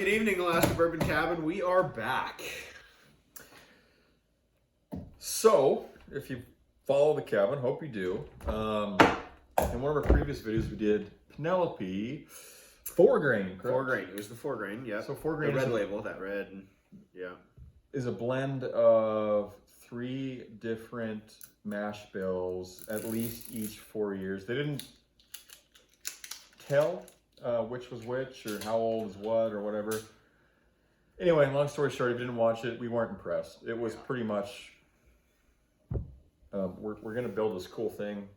Good evening, Alaska Bourbon Cabin. We are back. So, if you follow the cabin, hope you do. In one of our previous videos, we did Penelope 4-grain. 4-grain. It was the 4-grain, yeah. So 4-grain the red label, that red, yeah. Is a blend of 3 different mash bills, at least each 4 years. They didn't tell which was which or how old is what or whatever. Anyway, long story short, if you didn't watch it, we weren't impressed. It was pretty much, we're going to build this cool thing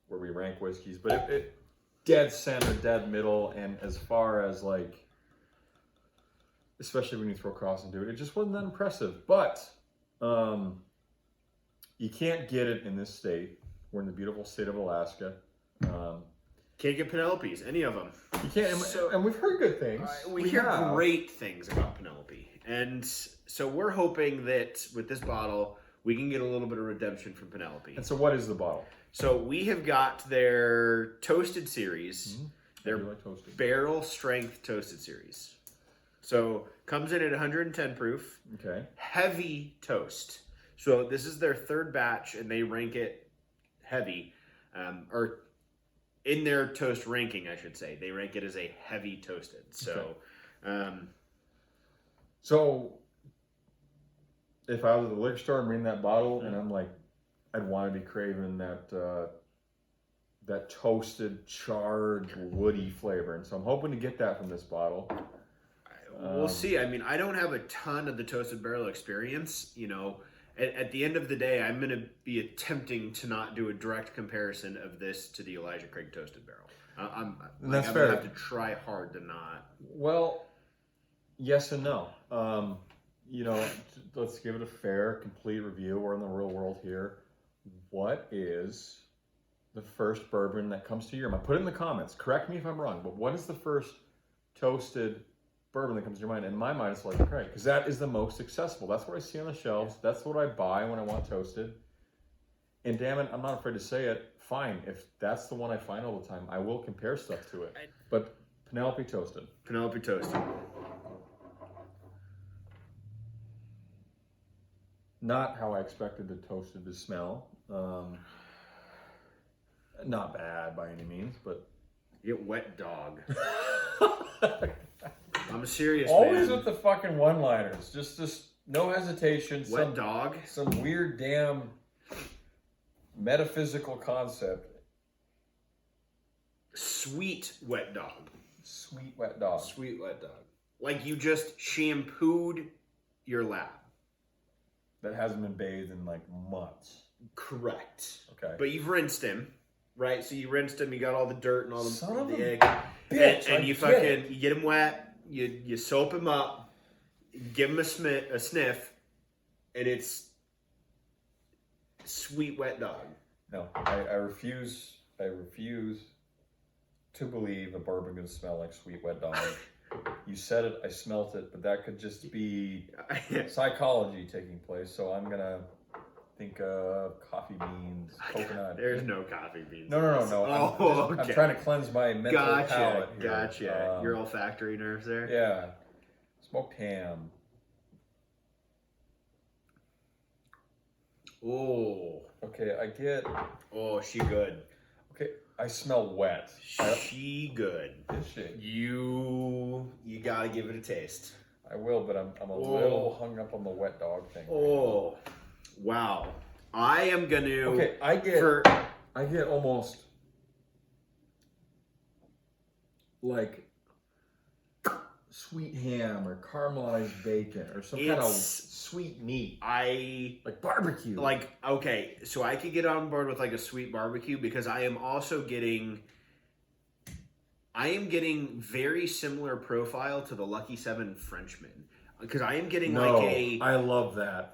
where we rank whiskeys, but it dead center, dead middle, and as far as like, especially when you throw cross into it, it just wasn't that impressive. But you can't get it in this state. We're in the beautiful state of Alaska. Can't get Penelope's, any of them. You can't, and we've heard good things. We hear great things about Penelope. And so we're hoping that with this bottle, we can get a little bit of redemption from Penelope. And so what is the bottle? So we have got their Toasted Series, their barrel strength Toasted Series. So comes in at 110 proof. Okay. Heavy toast. So this is their 3rd batch, and they rank it heavy, or in their toast ranking, I should say, they rank it as a heavy toasted. So, okay. So if I was at the liquor store and reading that bottle, and I'm like, I'd want to be craving that that toasted, charred, woody flavor, and so I'm hoping to get that from this bottle. We'll see. I mean, I don't have a ton of the toasted barrel experience. You know, at the end of the day, I'm going to be attempting to not do a direct comparison of this to the Elijah Craig Toasted Barrel. I'm going to have to try hard to not. Well, yes and no. You know, let's give it a fair, complete review. We're in the real world here. What is the first bourbon that comes to your mind? Put it in the comments. Correct me if I'm wrong, but what is the first toasted bourbon that comes to your mind? In my mind, it's Elijah Craig, because that is the most accessible. That's what I see on the shelves. That's what I buy when I want toasted. And damn it, I'm not afraid to say it. Fine, if that's the one I find all the time, I will compare stuff to it. But Penelope Toasted. Penelope Toasted. Not how I expected the toasted to smell. Not bad by any means, but get wet dog. I'm serious, always man. With the fucking one-liners. Just no hesitation. Wet dog? Some weird damn metaphysical concept. Sweet wet dog. Sweet wet dog. Sweet wet dog. Like you just shampooed your lab. That hasn't been bathed in like months. Correct. Okay. But you've rinsed him, right? So you rinsed him, you got all the dirt and all the egg. Bitch, and you get him wet, you soap him up, give him a sniff, and it's sweet wet dog. No, I refuse to believe a bourbon can smell like sweet wet dog. You said it, I smelt it, but that could just be psychology taking place. So I'm gonna think of coffee beans, coconut. There's no coffee beans. No. Okay. I'm trying to cleanse my mental palate here. Gotcha. Your olfactory nerves there. Yeah. Smoked ham. Oh. Okay, I get. Oh, she good. Okay, I smell wet. She good. Is she? You gotta give it a taste. I will, but I'm a little hung up on the wet dog thing. Oh, wow. I am gonna. Okay, I get almost like sweet ham or caramelized bacon or some kind of sweet meat. Like barbecue. Like, okay, so I could get on board with like a sweet barbecue because I am also getting very similar profile to the Lucky 7 Frenchman. Because I am getting I love that.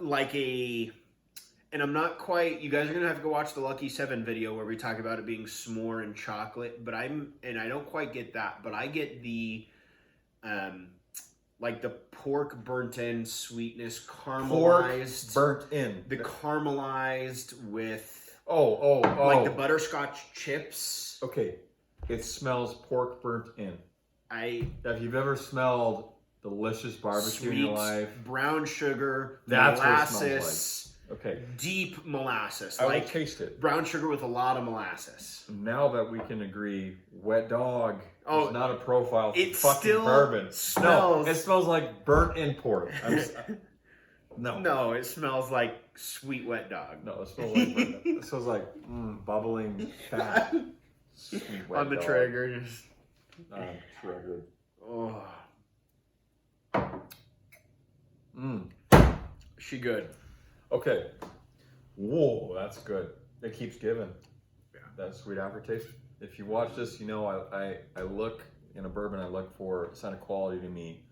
And I'm not quite, you guys are going to have to go watch the Lucky 7 video where we talk about it being s'more and chocolate, but I don't quite get that, but I get the, like the pork burnt in sweetness, caramelized. Pork burnt in. The caramelized with, like like the butterscotch chips. Okay, it smells pork burnt in. If you've ever smelled delicious barbecue in Sweet, your life. brown sugar, That's what it molasses, smells Okay, deep molasses. I will Like taste it. brown sugar with a lot of molasses. Now that we can agree, wet dog Oh, is not a profile for it fucking still bourbon. smells- No, it smells like burnt import. No. No, it smells like sweet wet dog. No, it smells like burnt. It smells like bubbling fat. Sweet wet On the dog. trigger, just Trigger. oh, Mm. she good. Okay. Whoa, that's good. It keeps giving. Yeah. That sweet aftertaste. If you watch this, you know I look in a bourbon. I look for a sign of quality to me.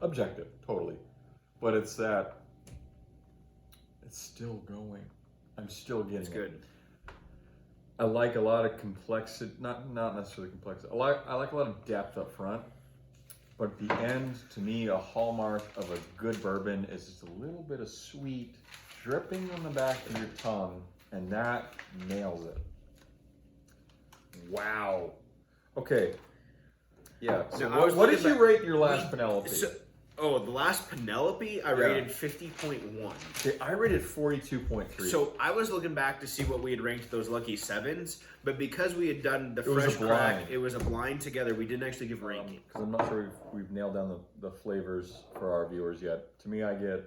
Objective, totally. But it's that. It's still going. I'm still getting It's it. good. I like a lot of complexity, not necessarily complexity. I like a lot of depth up front, but at the end, to me, a hallmark of a good bourbon is just a little bit of sweet dripping on the back of your tongue, and that nails it. Wow. Okay. Yeah. So Now, I was what did looking you back- rate your last Penelope? The last Penelope, I rated 50.1. Okay, I rated 42.3. So I was looking back to see what we had ranked those lucky sevens, but because we had done the It was fresh a blind. crack, it was a blind together. We didn't actually give rankings. Because I'm not sure we've nailed down the flavors for our viewers yet. To me, I get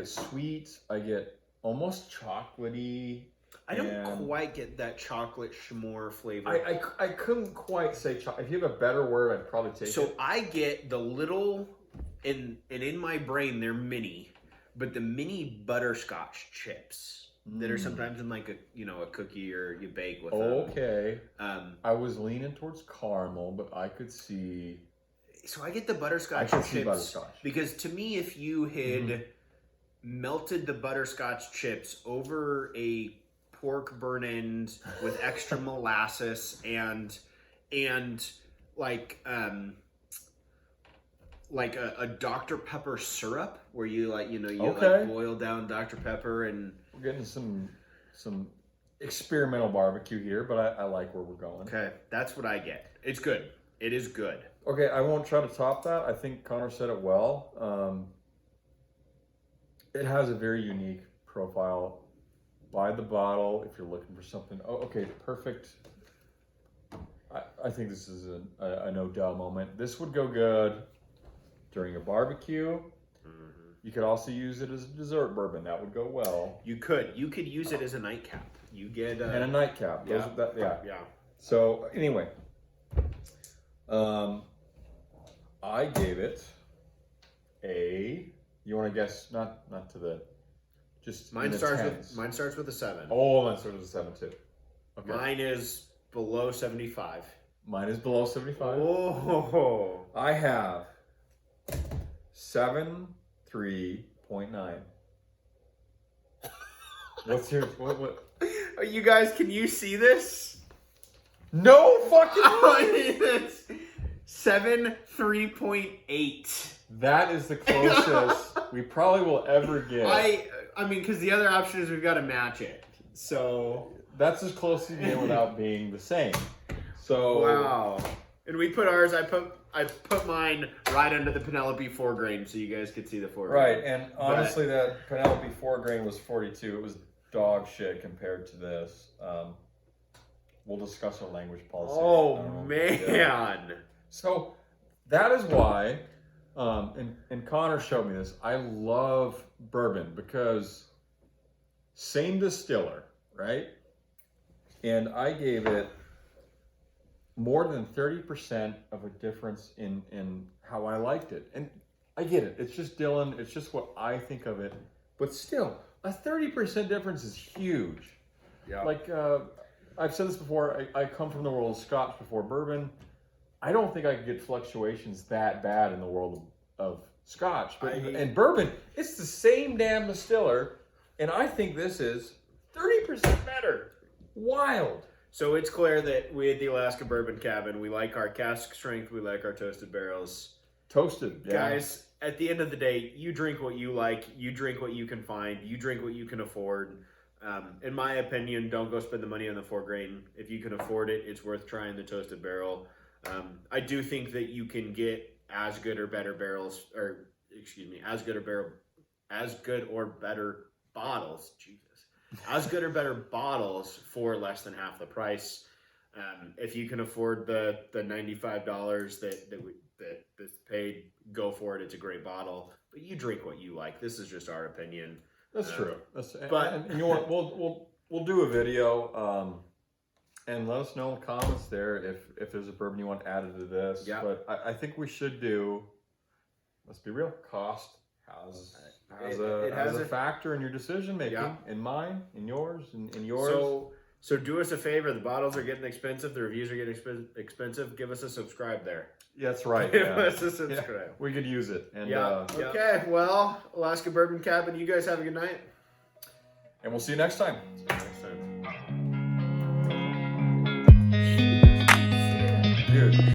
sweet. I get almost chocolatey. I don't and quite get that chocolate s'more flavor. I couldn't quite say chocolate. If you have a better word, I'd probably take So it. I get the little, and in my brain they're mini, but the mini butterscotch chips that are sometimes in like a cookie or you bake with them. Okay. Um, I was leaning towards caramel, but I could see. so I get the butterscotch I could chips see butterscotch. because to me, if you had melted the butterscotch chips over a pork burn end with extra molasses and like a Dr. Pepper syrup where you Okay. like boil down Dr. Pepper and We're getting some experimental barbecue here, but I like where we're going. okay, that's what I get. It's good. It is good. Okay, I won't try to top that. I think Connor said it well. It has a very unique profile. Buy the bottle if you're looking for something. Oh, okay, perfect. I think this is a no-duh moment. This would go good during a barbecue. You could also use it as a dessert bourbon. That would go well. You could use it as a nightcap. You get And a nightcap. Those yeah. yeah. So anyway, I gave it a. You want to guess? Not to the. Just Mine in the starts tens. with a 7. Oh, mine starts with a 7 too. Okay. Mine is below 75. Mine is below 75. Oh. I have 73.9. What's your what? You guys, can you see this? No fucking It's 3.8. That is the closest we probably will ever get. I mean, because the other option is we've got to match it. So That's as close as you get without being the same. So wow. And we put ours. I put mine right under the Penelope 4 grain, so you guys could see the 4 grain. right, and honestly, that Penelope 4 grain was 42. It was dog shit compared to this. We'll discuss our language policy. Oh man. So that is why, and Connor showed me this. I love bourbon because same distiller, right? And I gave it more than 30% of a difference in how I liked it. And I get it. It's just Dylan. It's just what I think of it. But still, a 30% difference is huge. Yeah. Like, I've said this before, I come from the world of Scotch before bourbon. I don't think I could get fluctuations that bad in the world of Scotch. But and bourbon, it's the same damn distiller, and I think this is 30% better. Wild. So it's clear that we at the Alaska Bourbon Cabin, we like our cask strength, we like our toasted barrels. Toasted, yeah. Guys, at the end of the day, you drink what you like, you drink what you can find, you drink what you can afford. In my opinion, don't go spend the money on the 4 grain. If you can afford it, it's worth trying the toasted barrel. I do think that you can get as good or better barrels, or excuse me, as good or better bottles. Jesus, as good or better bottles for less than half the price. If you can afford the $95 that's paid, go for it. It's a great bottle, but you drink what you like. This is just our opinion. That's true. And you know what? We'll do a video. And let us know in the comments there if there's a bourbon you want added to this. Yeah. But I think we should do, let's be real, cost has a factor in your decision making, in mine, in yours, in yours. So do us a favor. The bottles are getting expensive. The reviews are getting expensive. Give us a subscribe there. Yeah, that's right. Give us a subscribe. Yeah, we could use it. And, Okay. Well, Alaska Bourbon Cabin, you guys have a good night. And we'll see you next time.